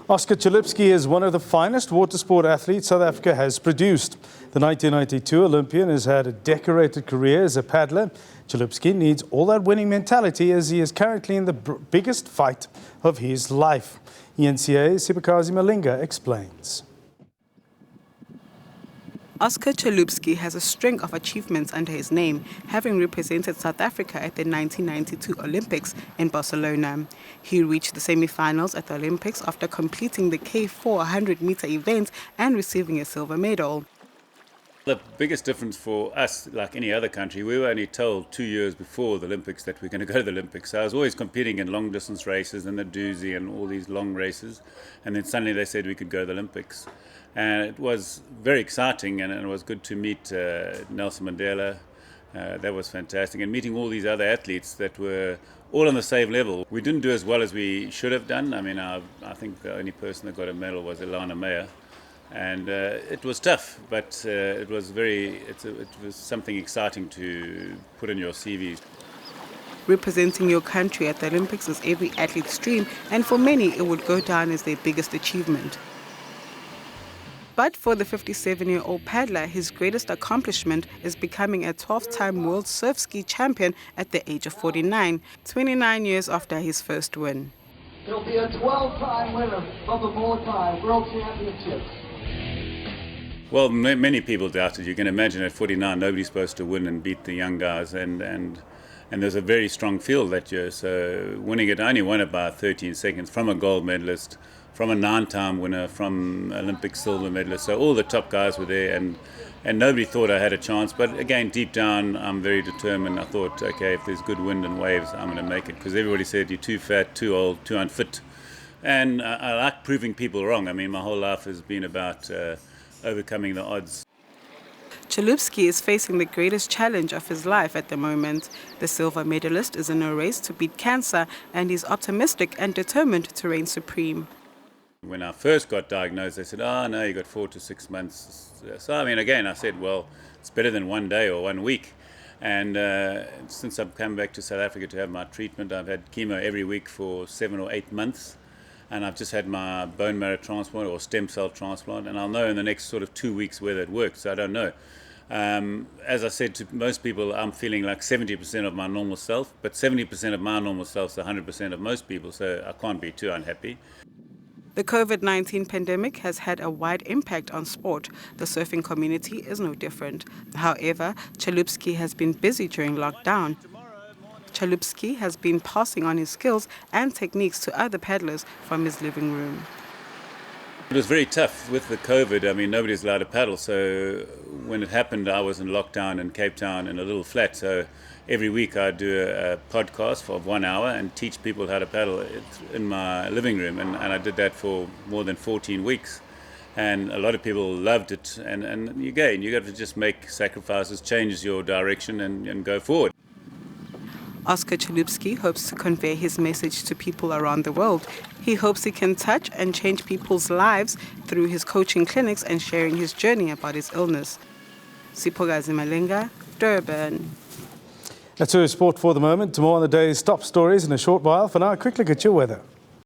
Oscar Chalupsky is one of the finest water sport athletes South Africa has produced. The 1992 Olympian has had a decorated career as a paddler. Chalupsky needs all that winning mentality as he is currently in the biggest fight of his life. ENCA's Sipakazi Malinga explains. Oscar Chalupsky has a string of achievements under his name, having represented South Africa at the 1992 Olympics in Barcelona. He reached the semi-finals at the Olympics after completing the K4 100-meter event and receiving a silver medal. The biggest difference for us, like any other country, we were only told 2 years before the Olympics that we're going to go to the Olympics. So I was always competing in long distance races and the doozy and all these long races. And then suddenly they said we could go to the Olympics. And it was very exciting, and it was good to meet Nelson Mandela. That was fantastic. And meeting all these other athletes that were all on the same level. We didn't do as well as we should have done. I mean, I think the only person that got a medal was Ilana Meyer. And it was tough, but it was something exciting to put in your CV. Representing your country at the Olympics is every athlete's dream, and for many it would go down as their biggest achievement. But for the 57-year-old paddler, his greatest accomplishment is becoming a 12-time world surf ski champion at the age of 49, 29 years after his first win. He'll be a 12-time winner of the Multi World Championships. Well, many people doubted. You can imagine at 49, nobody's supposed to win and beat the young guys, and there's a very strong field that year. So winning it, I only won it by 13 seconds from a gold medalist, from a 9-time winner, from Olympic silver medalist. So all the top guys were there, and nobody thought I had a chance. But again, deep down, I'm very determined. I thought, okay, if there's good wind and waves, I'm going to make it. Because everybody said you're too fat, too old, too unfit. And I like proving people wrong. I mean, my whole life has been about overcoming the odds. Chalupsky is facing the greatest challenge of his life at the moment. The silver medalist is in a race to beat cancer, and he's optimistic and determined to reign supreme. When I first got diagnosed, they said, oh, no, you got 4 to 6 months. So, I mean, again, I said, well, it's better than 1 day or 1 week. And since I've come back to South Africa to have my treatment, I've had chemo every week for 7 or 8 months. And I've just had my bone marrow transplant or stem cell transplant. And I'll know in the next sort of 2 weeks whether it works. So I don't know. As I said to most people, I'm feeling like 70% of my normal self. But 70% of my normal self is 100% of most people. So I can't be too unhappy. The COVID-19 pandemic has had a wide impact on sport. The surfing community is no different. However, Chalupsky has been busy during lockdown. Chalupsky has been passing on his skills and techniques to other paddlers from his living room. It was very tough with the COVID. I mean, nobody's allowed to paddle. So when it happened, I was in lockdown in Cape Town in a little flat. So every week I'd do a podcast for 1 hour and teach people how to paddle in my living room. And I did that for more than 14 weeks. And a lot of people loved it. And again, you got to just make sacrifices, change your direction and go forward. Oscar Chalupsky hopes to convey his message to people around the world. He hopes he can touch and change people's lives through his coaching clinics and sharing his journey about his illness. Sipakazi Malinga, Durban. That's our sport for the moment. Tomorrow on the day's top stories in a short while. For now, a quick look at your weather.